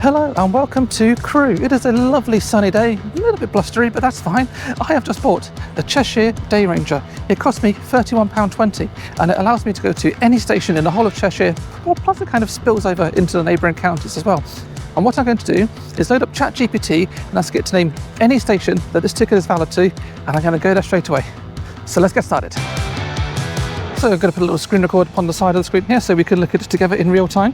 Hello and welcome to Crewe. It is a lovely sunny day, a little bit blustery, but that's fine. I have just bought a Cheshire Day Ranger. It cost me £31.20 and it allows me to go to any station in the whole of Cheshire, well, plus it kind of spills over into the neighbouring counties as well. And what I'm going to do is load up ChatGPT and ask it to name any station that this ticket is valid to, and I'm going to go there straight away. So let's get started. So I'm going to put a little screen record upon the side of the screen here so we can look at it together in real time.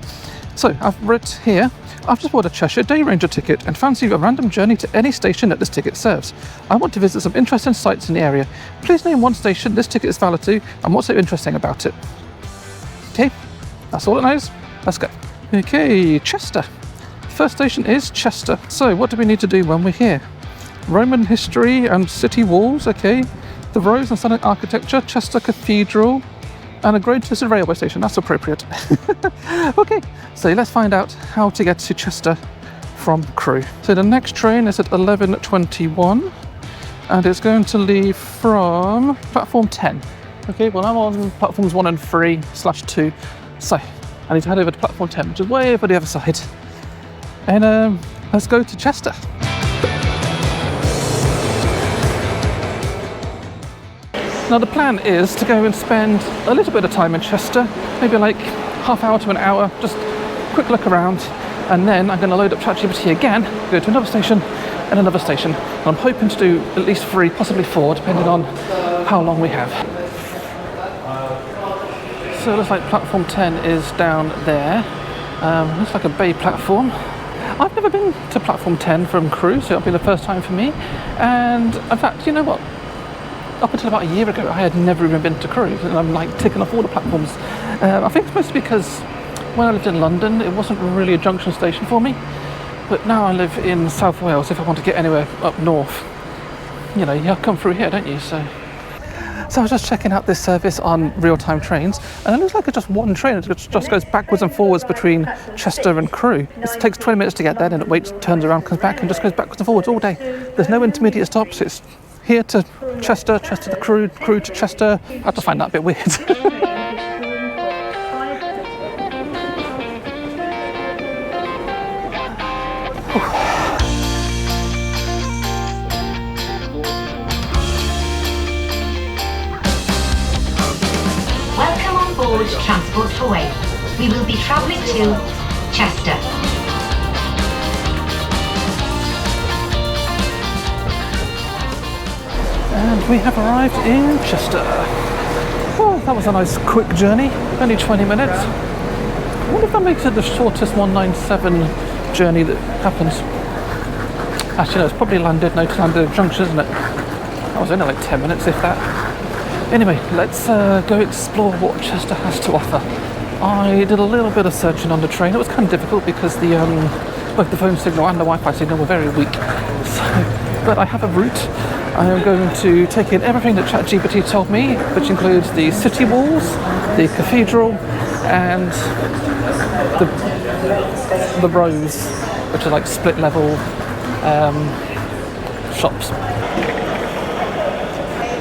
So I've wrote here, I've just bought a Cheshire Day Ranger ticket and fancy a random journey to any station that this ticket serves. I want to visit some interesting sites in the area. Please name one station this ticket is valid to and what's so interesting about it. Okay, that's all it knows. Let's go. Okay, Chester. First station is Chester. So what do we need to do when we're here? Roman history and city walls, okay. The Rose and Sonic architecture, Chester Cathedral, and a grade listed railway station. That's appropriate. Okay, so let's find out how to get to Chester from Crewe. So the next train is at 11:21 and it's going to leave from platform 10. Okay, well I'm on platforms 1 and 3/2, so I need to head over to platform 10, which is way over the other side. And let's go to Chester. Now the plan is to go and spend a little bit of time in Chester, maybe like half hour to an hour, just quick look around, and then I'm going to load up ChatGPT again, go to another station and another station. And I'm hoping to do at least 3, possibly 4, depending on how long we have. So it looks like platform 10 is down there. Looks like a bay platform. I've never been to platform 10 from Crewe, so it'll be the first time for me. And in fact, you know what? Up until about a year ago, I had never even been to Crewe, and I'm like ticking off all the platforms. I think it's mostly because when I lived in London, it wasn't really a junction station for me. But now I live in South Wales. If I want to get anywhere up north, you know, you come through here, don't you? So I was just checking out this service on real-time trains, and it looks like it's just one train. It just goes backwards and forwards between Chester and Crewe. It takes 20 minutes to get there, then it waits, turns around, comes back, and just goes backwards and forwards all day. There's no intermediate stops. It's here to Chester, Chester to Crewe, Crewe to Chester. I have to find that a bit weird. Welcome on board Transport for Wales. We will be travelling to Chester. And we have arrived in Chester. Oh, that was a nice quick journey, only 20 minutes. I wonder if that makes it the shortest 197 journey that happens. Actually, no, it's probably landed, no to Landed Junction, isn't it? That was only like 10 minutes, if that. Anyway, let's go explore what Chester has to offer. I did a little bit of searching on the train. It was kind of difficult because both the phone signal and the Wi-Fi signal were very weak. But I have a route. I am going to take in everything that ChatGPT told me, which includes the city walls, the cathedral, and the Rose, which are like split level shops.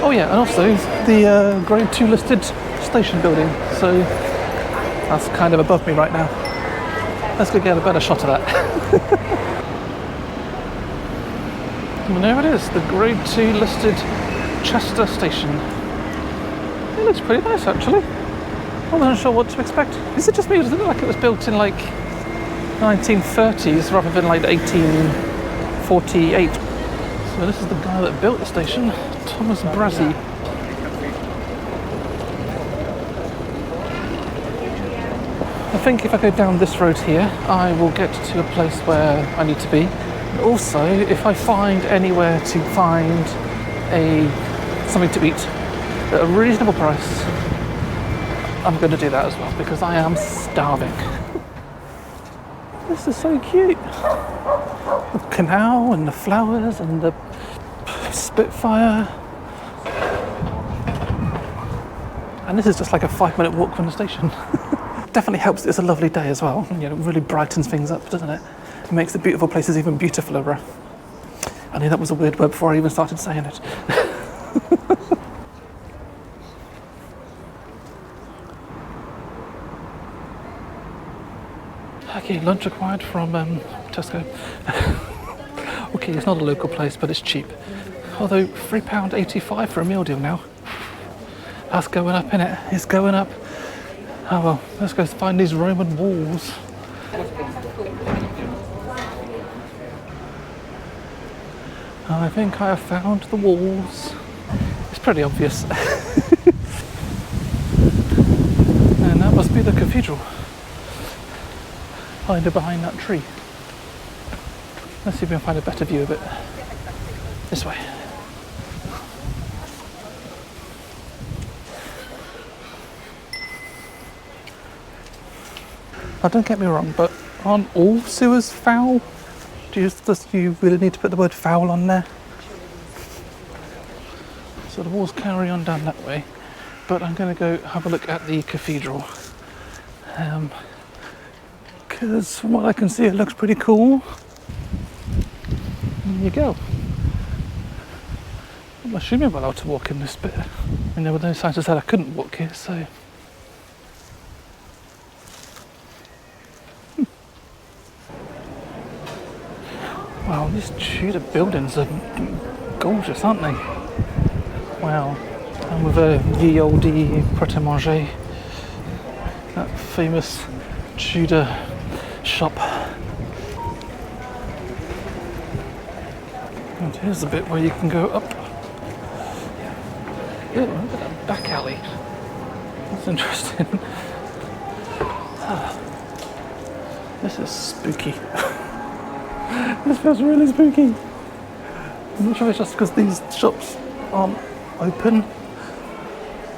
Oh yeah, and also the grade 2 listed station building. So that's kind of above me right now. Let's go get a better shot of that. And there it is, the grade 2 listed Chester station. It looks pretty nice actually. I wasn't sure what to expect. Is it just me or does it look like it was built in like 1930s rather than like 1848? So this is the guy that built the station, Thomas Brazzi. I think if I go down this road here, I will get to a place where I need to be. Also, if I find anywhere to find something to eat at a reasonable price, I'm going to do that as well because I am starving. This is so cute. The canal and the flowers and the Spitfire. And this is just like a 5-minute walk from the station. Definitely helps that it's a lovely day as well. You know, it really brightens things up, doesn't it? It makes the beautiful places even beautifuler. I knew that was a weird word before I even started saying it. Okay, lunch required from Tesco. Okay, it's not a local place, but it's cheap. Although £3.85 for a meal deal now. That's going up, innit? It's going up. Oh well, let's go find these Roman walls. I think I have found the walls. It's pretty obvious. And that must be the cathedral. Hiding behind that tree. Let's see if we can find a better view of it. This way. Now don't get me wrong, but aren't all sewers foul? Do you really need to put the word foul on there? So the walls carry on down that way, but I'm going to go have a look at the cathedral. Because from what I can see, it looks pretty cool. There you go. I'm assuming I'm allowed to walk in this bit. I mean, there were no signs that said I couldn't walk here, so... Wow, these Tudor buildings are gorgeous, aren't they? Wow. And with a ye olde pret-a-manger, that famous Tudor shop. And here's the bit where you can go up. Ooh, look at that back alley. That's interesting. This is spooky. This feels really spooky. I'm not sure it's just because these shops aren't open.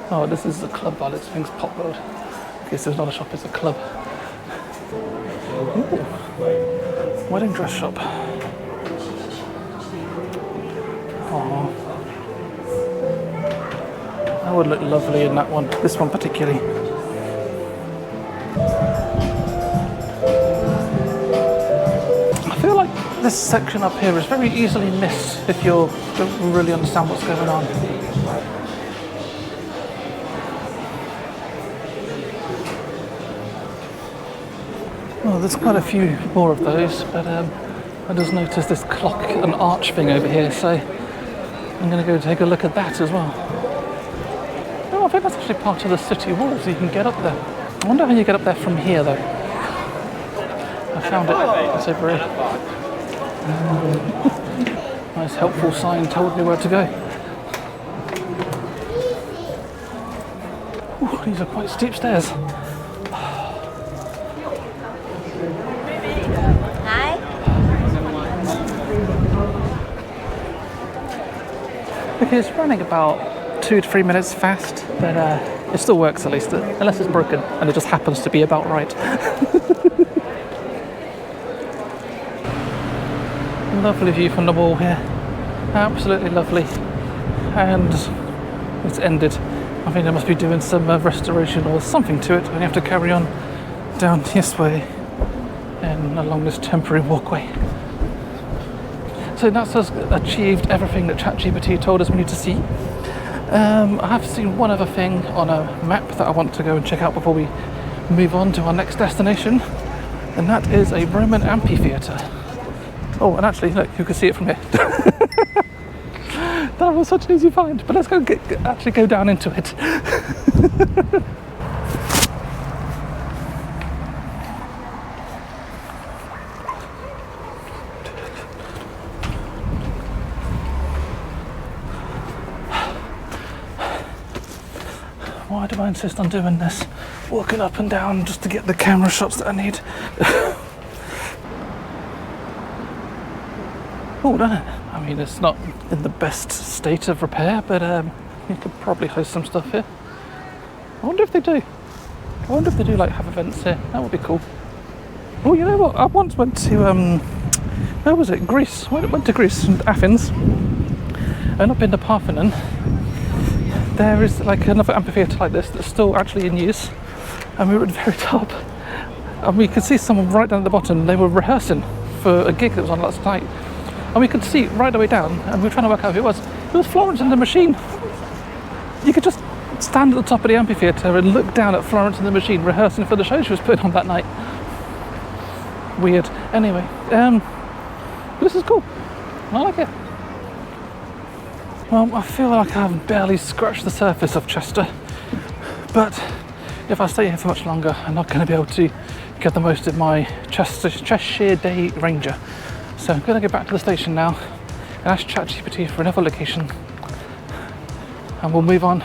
Oh, this is the club bar. This thing's Pop World. Okay, so it's not a shop, it's a club. Ooh. Wedding dress shop. Oh, that would look lovely in that one. This one particularly. I feel like this section up here is very easily missed if you don't really understand what's going on. Well, there's quite a few more of those, but I just noticed this clock and arch thing over here, so I'm going to go take a look at that as well. Oh, I think that's actually part of the city walls. You can get up there. I wonder how you get up there from here, though. I found it. It's over here. Nice helpful sign told me where to go. Ooh, these are quite steep stairs. Okay, it's running about 2 to 3 minutes fast, but it still works at least, unless it's broken, and it just happens to be about right. Lovely view from the wall here, absolutely lovely, and it's ended. I think they must be doing some restoration or something to it, and you have to carry on down this way and along this temporary walkway. So that's us achieved everything that ChatGPT told us we need to see. I have seen one other thing on a map that I want to go and check out before we move on to our next destination, and that is a Roman amphitheatre. Oh, and actually, look, you can see it from here. That was such an easy find, but let's go actually go down into it. Why do I insist on doing this? Walking up and down just to get the camera shots that I need. Oh, doesn't it? I mean, it's not in the best state of repair, but you could probably host some stuff here. I wonder if they do. I wonder if they do like have events here. That would be cool. Oh, you know what? I once went to where was it? Greece. I went to Greece and Athens, and up in the Parthenon. There is like another amphitheatre like this that's still actually in use, and we were at the very top, and we could see someone right down at the bottom. They were rehearsing for a gig that was on last night, and we could see right the way down, and we were trying to work out who it was. It was Florence and the Machine. You could just stand at the top of the amphitheatre and look down at Florence and the Machine rehearsing for the show she was putting on that night. weird. Anyway, this is cool. I like it. Well, I feel like I've barely scratched the surface of Chester, but if I stay here for much longer, I'm not going to be able to get the most of my Cheshire Day Ranger. So I'm going to go back to the station now and ask ChatGPT for another location, and we'll move on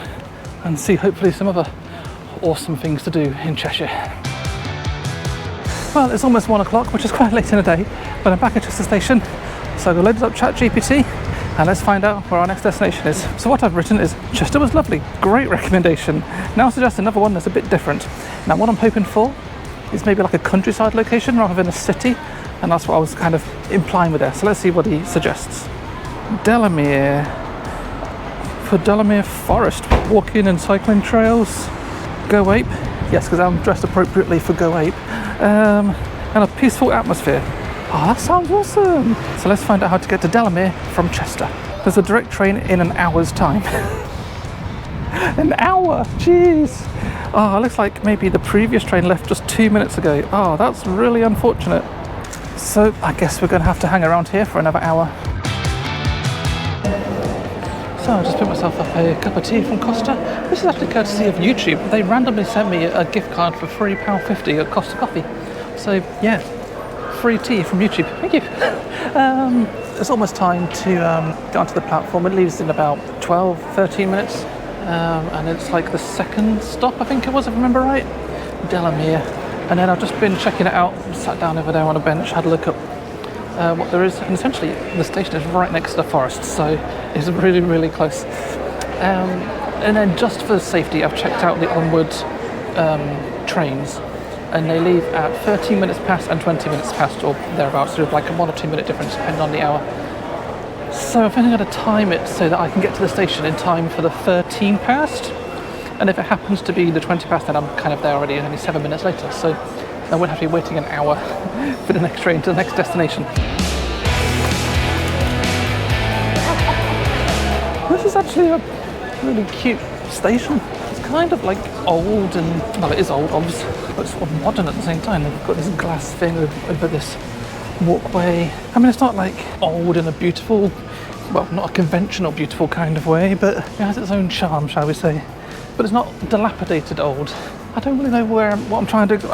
and see hopefully some other awesome things to do in Cheshire. Well, it's almost 1 o'clock, which is quite late in the day, but I'm back at Chester Station, so I've loaded up ChatGPT and let's find out where our next destination is. So what I've written is, Chester was lovely, great recommendation. Now suggest another one that's a bit different. Now what I'm hoping for is maybe like a countryside location rather than a city, and that's what I was kind of implying with there. So let's see what he suggests. Delamere. For Delamere Forest, walking and cycling trails. Go Ape. Yes, because I'm dressed appropriately for Go Ape. And a peaceful atmosphere. Oh, that sounds awesome. So let's find out how to get to Delamere from Chester. There's a direct train in an hour's time. An hour, jeez. Oh, it looks like maybe the previous train left just 2 minutes ago. Oh, that's really unfortunate. So I guess we're going to have to hang around here for another hour. So I just picked myself up a cup of tea from Costa. This is actually courtesy of YouTube. They randomly sent me a gift card for £3.50 at Costa Coffee. So yeah, free tea from YouTube. Thank you. It's almost time to get onto the platform. It leaves in about 12-13 minutes. And it's like the second stop, I think it was, if I remember right. Delamere. And then I've just been checking it out. Sat down over there on a bench, had a look at what there is, and essentially the station is right next to the forest, so it's really, really close. And then just for safety, I've checked out the onward trains, and they leave at 13 minutes past and 20 minutes past, or thereabouts, sort of like a 1 or 2 minute difference depending on the hour. So I've only got to time it so that I can get to the station in time for the 13 past, and if it happens to be the 20 past, then I'm kind of there already, only 7 minutes later, so I won't have to be waiting an hour for the next train to the next destination. This is actually a really cute station. It's kind of like old and, well, it is old, obviously, but sort of modern at the same time. They've got this glass thing over this walkway. I mean, it's not like old in a beautiful, well, not a conventional beautiful kind of way, but it has its own charm, shall we say. But it's not dilapidated old. I don't really know what I'm trying to do.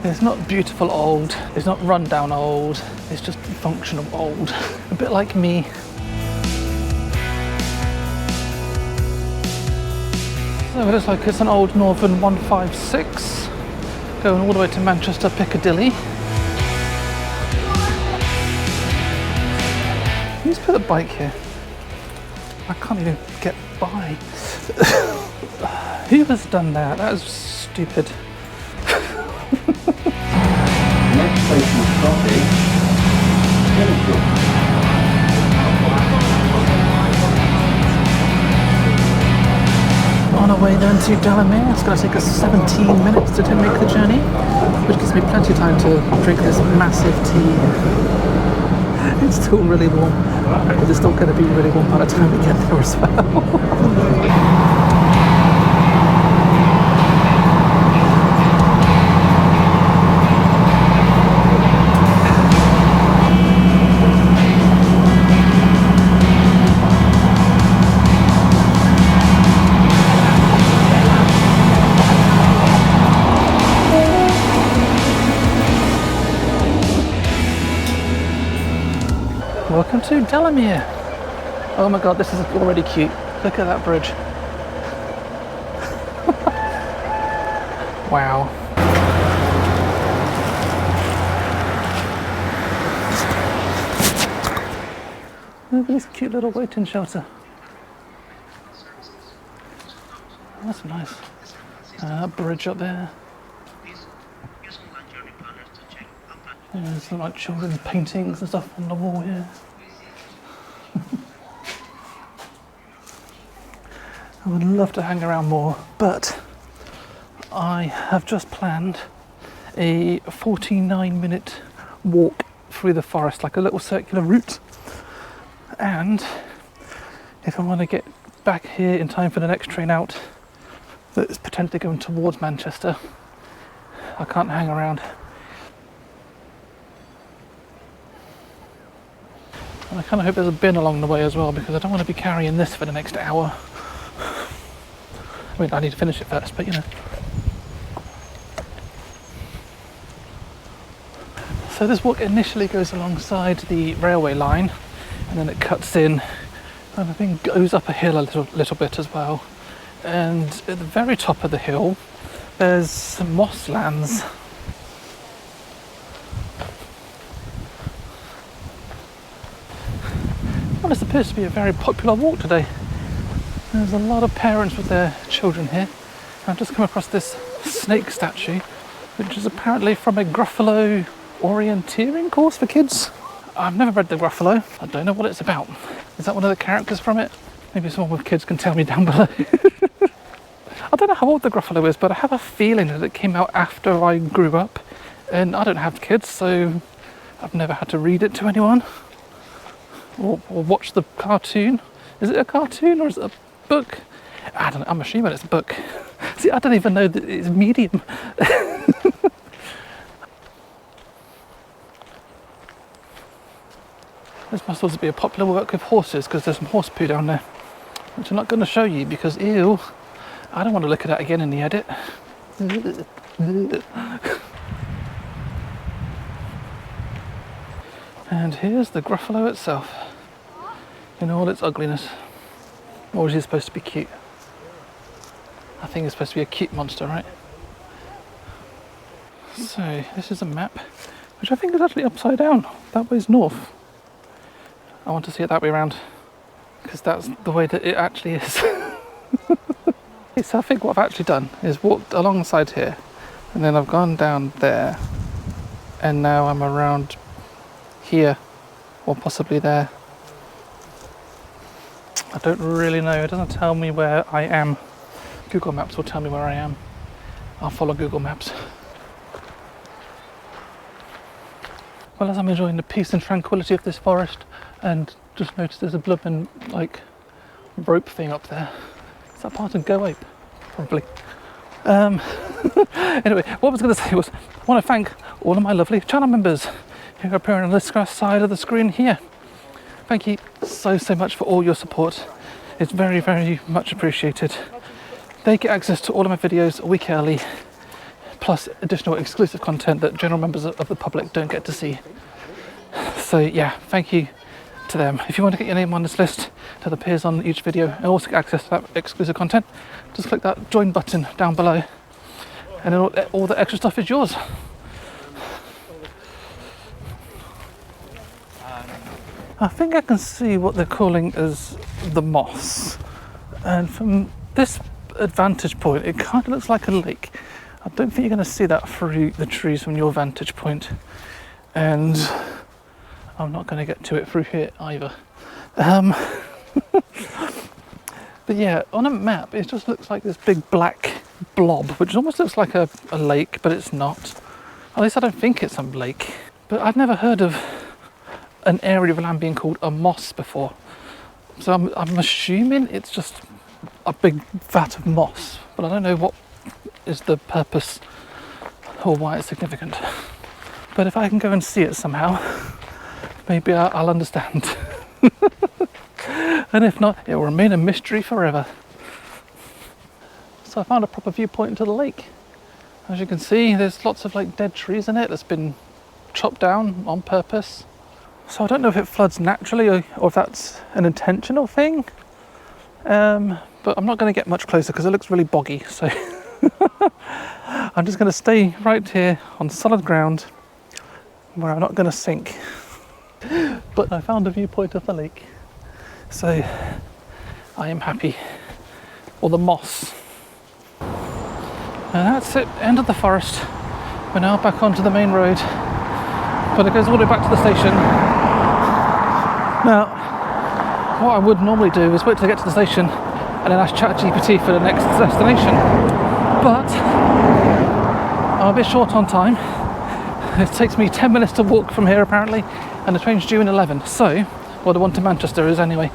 It's not beautiful old, it's not rundown old, it's just functional old. A bit like me. So it looks like it's an old Northern 156, going all the way to Manchester Piccadilly. Who's put a bike here? I can't even get by. Who has done that? That is stupid. Next station stop is On our way then to Delamere. It's going to take us 17 minutes to make the journey, which gives me plenty of time to drink this massive tea. It's still really warm, but it's still going to be really warm by the time we get there as well. Welcome to Delamere. Oh my god, this is already cute. Look at that bridge. Wow. Look at this cute little waiting shelter. That's nice. That bridge up there. Yeah, there's some like children's paintings and stuff on the wall here. I would love to hang around more, but I have just planned a 49-minute walk through the forest, like a little circular route. And if I want to get back here in time for the next train out, that's potentially going towards Manchester, I can't hang around. And I kind of hope there's a bin along the way as well, because I don't want to be carrying this for the next hour. I mean, I need to finish it first, but you know. So this walk initially goes alongside the railway line, and then it cuts in, and I think goes up a hill a little bit as well. And at the very top of the hill, there's some mosslands. Well, this appears to be a very popular walk today. There's a lot of parents with their children here. I've just come across this snake statue, which is apparently from a Gruffalo orienteering course for kids. I've never read the Gruffalo. I don't know what it's about. Is that one of the characters from it? Maybe someone with kids can tell me down below. I don't know how old the Gruffalo is, but I have a feeling that it came out after I grew up, and I don't have kids, so I've never had to read it to anyone or watch the cartoon. Is it a cartoon or is it a book? I don't know, I'm assuming it's a book. See, I don't even know that it's medium. This must also be a popular work with horses, because there's some horse poo down there, which I'm not going to show you because, ew, I don't want to look at that again in the edit. And here's the Gruffalo itself, in all its ugliness. Or is he supposed to be cute? I think it's supposed to be a cute monster, right? So, this is a map, which I think is actually upside down. That way's north. I want to see it that way around, because that's the way that it actually is. So I think what I've actually done is walked alongside here, and then I've gone down there, and now I'm around here, or possibly there. I don't really know, it doesn't tell me where I am. Google Maps will tell me where I am. I'll follow Google Maps. Well, as I'm enjoying the peace and tranquility of this forest, and just noticed there's a blooming like rope thing up there. Is that part of Go Ape? Probably. Anyway, what I was going to say was, I want to thank all of my lovely channel members who are appearing on this side of the screen here. Thank you so much for all your support. It's very, very much appreciated. They get access to all of my videos a week early, plus additional exclusive content that general members of the public don't get to see. So yeah, thank you to them. If you want to get your name on this list that appears on each video and also get access to that exclusive content, just click that join button down below, and then all the extra stuff is yours. I think I can see what they're calling as the moss, and from this vantage point it kind of looks like a lake. I don't think you're going to see that through the trees from your vantage point, and I'm not going to get to it through here either. But yeah, on a map it just looks like this big black blob, which almost looks like a lake, but it's not. At least I don't think it's a lake. But I've never heard of an area of land being called a moss before, so I'm assuming it's just a big vat of moss, but I don't know what is the purpose or why it's significant. But if I can go and see it somehow, maybe I'll understand. And if not, it will remain a mystery forever. So I found a proper viewpoint into the lake. As you can see, there's lots of like dead trees in it that's been chopped down on purpose. So I don't know if it floods naturally or if that's an intentional thing. But I'm not going to get much closer because it looks really boggy. So I'm just going to stay right here on solid ground where I'm not going to sink. But I found a viewpoint of the lake, so I am happy. Or the moss. And that's it, end of the forest. We're now back onto the main road, but it goes all the way back to the station. Now, what I would normally do is wait till I get to the station and then ask ChatGPT for the next destination. But I'm a bit short on time. It takes me 10 minutes to walk from here apparently, and the train's due in 11. So, well, the one to Manchester is anyway.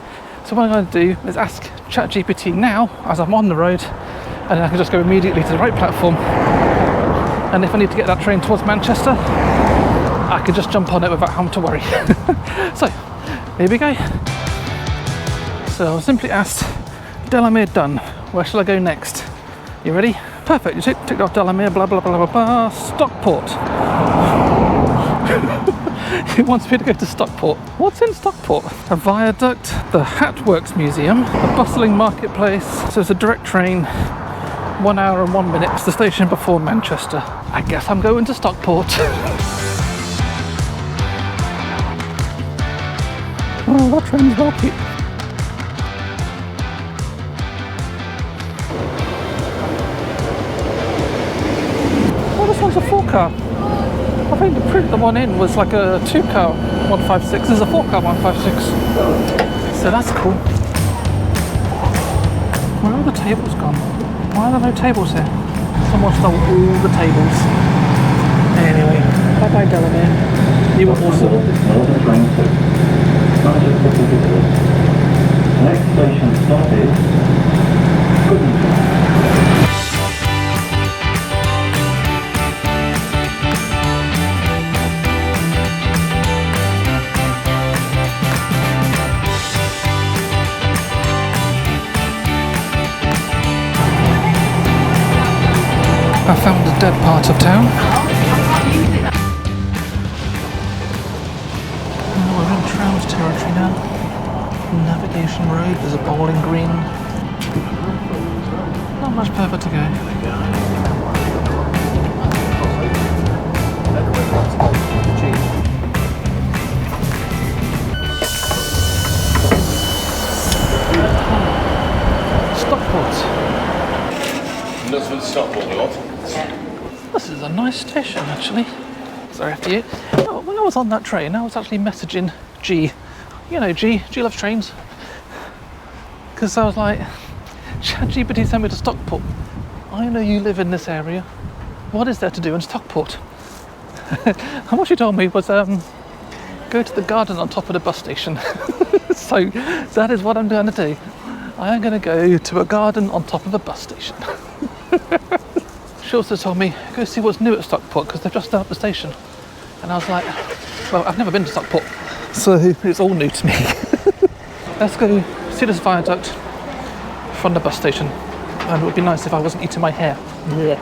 So what I'm going to do is ask ChatGPT now as I'm on the road, and then I can just go immediately to the right platform. And if I need to get that train towards Manchester, I can just jump on it without having to worry. So, Here we go. So I simply asked, Delamere done. Where shall I go next? You ready? Perfect. You ticked off Delamere, blah, blah, blah, blah, blah. Stockport. He wants me to go to Stockport. What's in Stockport? A viaduct, the Hatworks Museum, a bustling marketplace. So it's a direct train, 1 hour and 1 minute. It's the station before Manchester. I guess I'm going to Stockport. Oh, that train's rocky. Oh, this one's a 4-car. I think the one in was like a 2-car 156. This is a 4-car 156. So that's cool. Where are the tables gone? Why are there no tables here? Someone stole all the tables. Anyway, bye bye Delamere. You were awesome. Next station stop is Hutton. I found a dead part of town. Oh, we're in trams territory now. Navigation road, there's a bowling green. Not much further to go. Stockport. Nothing Stockport, you want? This is a nice station, actually. Sorry after you. Oh, when I was on that train, I was actually messaging G. You know G loves trains. Because I was like, ChatGPT sent me to Stockport. I know you live in this area. What is there to do in Stockport? And what she told me was, go to the garden on top of the bus station. So that is what I'm going to do. I am going to go to a garden on top of a bus station. She also told me, go see what's new at Stockport because they've just done up the station. And I was like, well, I've never been to Stockport, so it's all new to me. Let's go see this viaduct from the bus station. And it would be nice if I wasn't eating my hair. Yeah.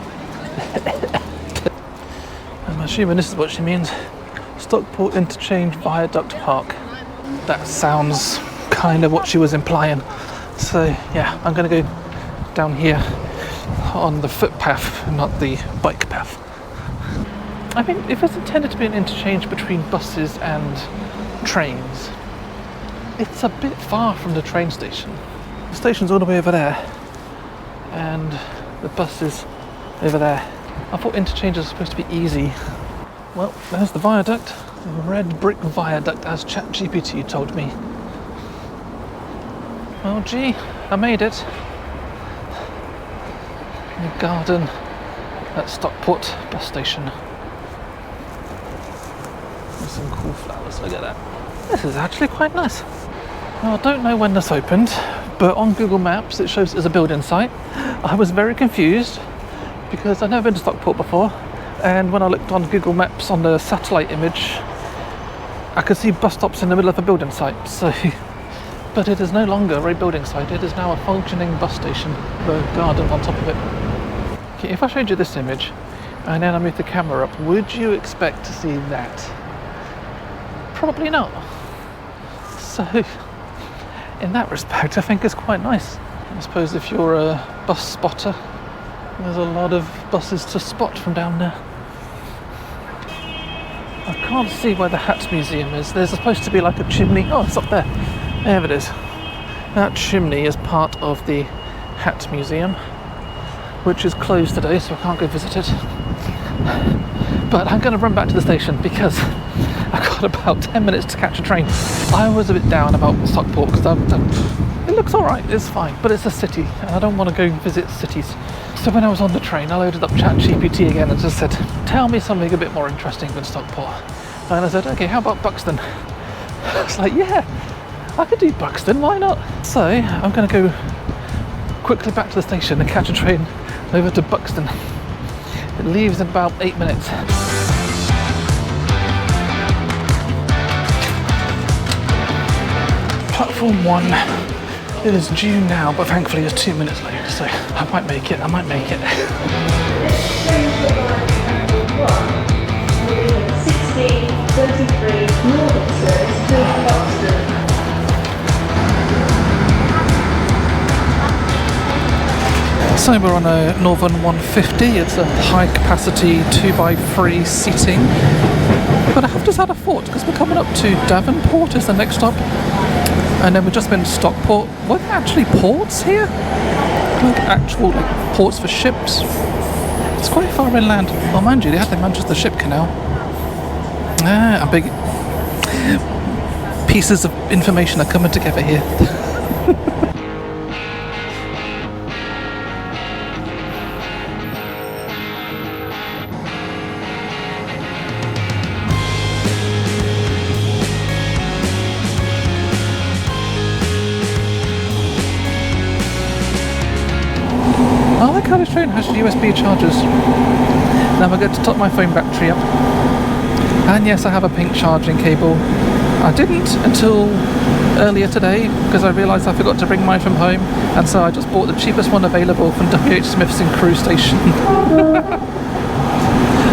I'm assuming this is what she means. Stockport Interchange Viaduct Park. That sounds kind of what she was implying. So yeah, I'm going to go down here on the footpath, not the bike path. I mean, if it's intended to be an interchange between buses and trains, it's a bit far from the train station. The station's all the way over there, and the bus is over there. I thought interchanges are supposed to be easy. Well, there's the viaduct, the red brick viaduct, as ChatGPT told me. Well, gee, I made it. The garden at Stockport bus station. There's some cool flowers, look at that. This is actually quite nice. Well, I don't know when this opened, but on Google Maps it shows it as a building site. I was very confused because I've never been to Stockport before, and when I looked on Google Maps on the satellite image, I could see bus stops in the middle of a building site. So, but it is no longer a building site, it is now a functioning bus station with a garden on top of it. Okay, if I showed you this image and then I moved the camera up, would you expect to see that? Probably not. So, in that respect, I think it's quite nice. I suppose if you're a bus spotter, there's a lot of buses to spot from down there. I can't see where the Hat Museum is. There's supposed to be like a chimney. Oh, it's up there. There it is. That chimney is part of the Hat Museum, which is closed today, so I can't go visit it. But I'm going to run back to the station because I've got about 10 minutes to catch a train. I was a bit down about Stockport because it looks alright, it's fine, but it's a city and I don't want to go visit cities. So when I was on the train, I loaded up ChatGPT again and just said, tell me something a bit more interesting than Stockport. And I said, okay, how about Buxton? It's like, yeah, I could do Buxton, why not? So I'm going to go quickly back to the station and catch a train over to Buxton. It leaves in about 8 minutes. platform 1. It is due now, but thankfully it's 2 minutes late, so I might make it, I might make it. 1633 Northern service to Buxton. So we're on a Northern 150, it's a high capacity 2x3 seating. But I have just had a thought, because we're coming up to Devonport is the next stop. And then we've just been to Stockport. Were there actually ports here? Like actual ports for ships? It's quite far inland. Well, mind you, they had the Manchester Ship Canal. Ah, big pieces of information are coming together here. Oh, the Cardiff train has USB chargers. Now I get to top my phone battery up. And yes, I have a pink charging cable. I didn't until earlier today because I realised I forgot to bring mine from home, and so I just bought the cheapest one available from WH Smith's in Crewe Station.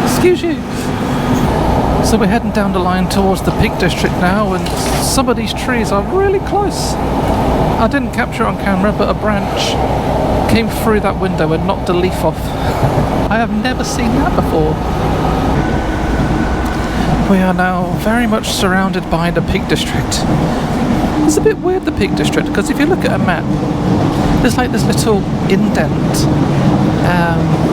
Excuse you. So we're heading down the line towards the Peak District now, and some of these trees are really close. I didn't capture it on camera, but a branch came through that window and knocked a leaf off. I have never seen that before. We are now very much surrounded by the Peak District. It's a bit weird, the Peak District, because if you look at a map, there's like this little indent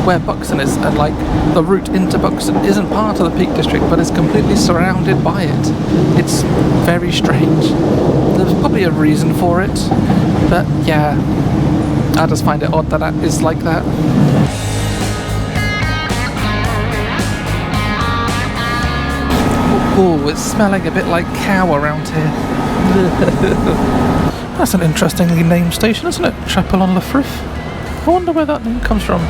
where Buxton is, and like the route into Buxton isn't part of the Peak District, but is completely surrounded by it. It's very strange. There's probably a reason for it, but yeah, I just find it odd that it is like that. Oh, it's smelling a bit like cow around here. That's an interestingly named station, isn't it? Chapel on Lefrith. I wonder where that name comes from.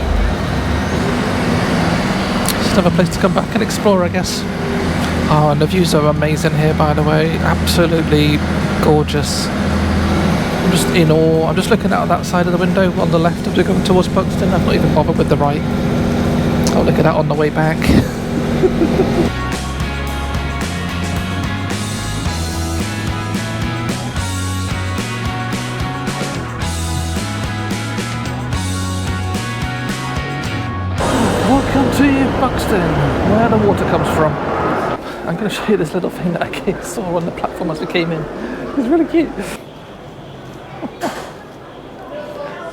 Just another place to come back and explore, I guess. Oh, and the views are amazing here, by the way. Absolutely gorgeous. I'm just in awe. I'm just looking out that side of the window on the left as we're going towards Buxton. I've not even bothered with the right. I'll look at that on the way back. Welcome to Buxton, where the water comes from. I'm going to show you this little thing that I saw on the platform as we came in. It's really cute. It's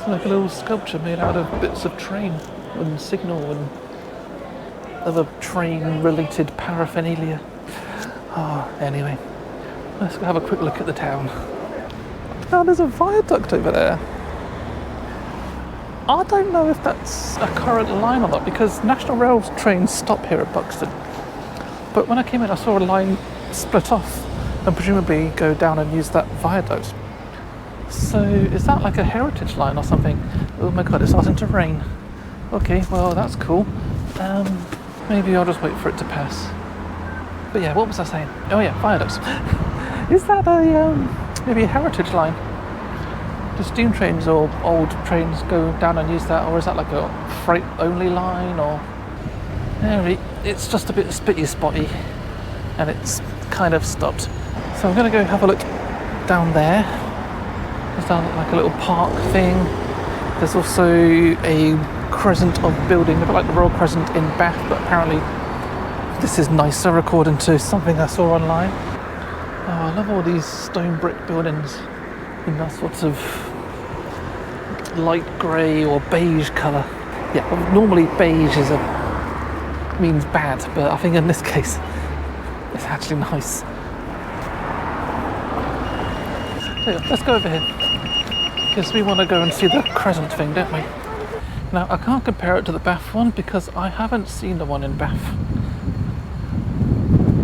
like a little sculpture made out of bits of train and signal and other train-related paraphernalia. Oh, anyway, let's go have a quick look at the town. Oh, there's a viaduct over there. I don't know if that's a current line or not, because National Rail trains stop here at Buxton. But when I came in, I saw a line split off and presumably go down and use that viaduct. So is that like a heritage line or something? Oh my god, it's starting to rain. Okay, well that's cool. Maybe I'll just wait for it to pass. But yeah, what was I saying? Oh yeah, viaducts. Is that a maybe a heritage line? Do steam trains or old trains go down and use that, or is that like a freight only line? Or it's just a bit spitty spotty and it's kind of stopped. So I'm going to go have a look down there. There's down like a little park thing. There's also a crescent of building, a bit like the Royal Crescent in Bath, but apparently this is nicer according to something I saw online. Oh, I love all these stone brick buildings in that sort of light grey or beige colour. Yeah, well, normally beige means bad, but I think in this case it's actually nice. So yeah, let's go over here, because we want to go and see the crescent thing, don't we? Now I can't compare it to the Bath one because I haven't seen the one in Bath,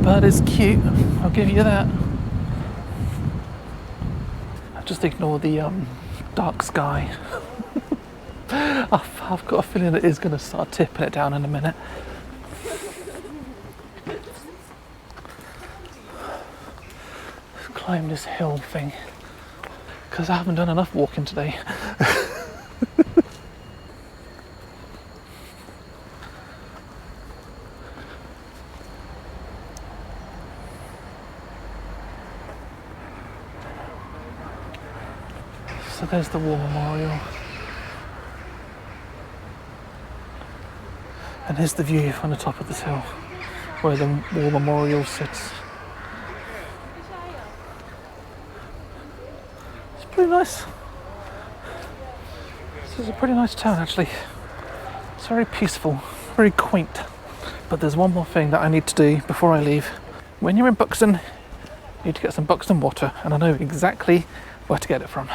but it's cute, I'll give you that. Just ignore the dark sky. I've got a feeling it is going to start tipping it down in a minute. Climb this hill thing. because I haven't done enough walking today. So there's the War Memorial. And here's the view from the top of this hill where the War Memorial sits. It's pretty nice. This is a pretty nice town actually. It's very peaceful, very quaint. But there's one more thing that I need to do before I leave. When you're in Buxton, you need to get some Buxton water, and I know exactly where to get it from.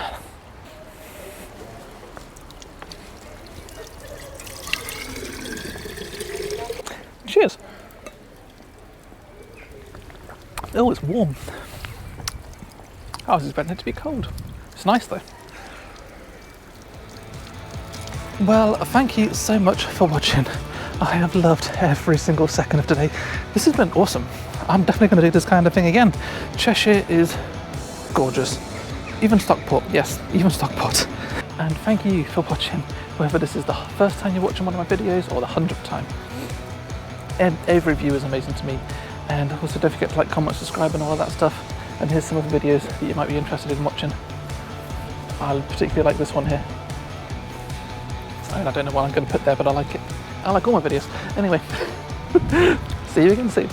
Cheers. Oh, it's warm. I was expecting it to be cold. It's nice though. Well, thank you so much for watching. I have loved every single second of today. This has been awesome. I'm definitely going to do this kind of thing again. Cheshire is gorgeous. Even Stockport, yes, even Stockport. And thank you for watching, whether this is the first time you're watching one of my videos or the 100th time. Every view is amazing to me, and also don't forget to like, comment, subscribe and all of that stuff. And here's some of the videos that you might be interested in watching. I particularly like this one here. I don't know what I'm going to put there, but I like it. I like all my videos. Anyway, see you again soon.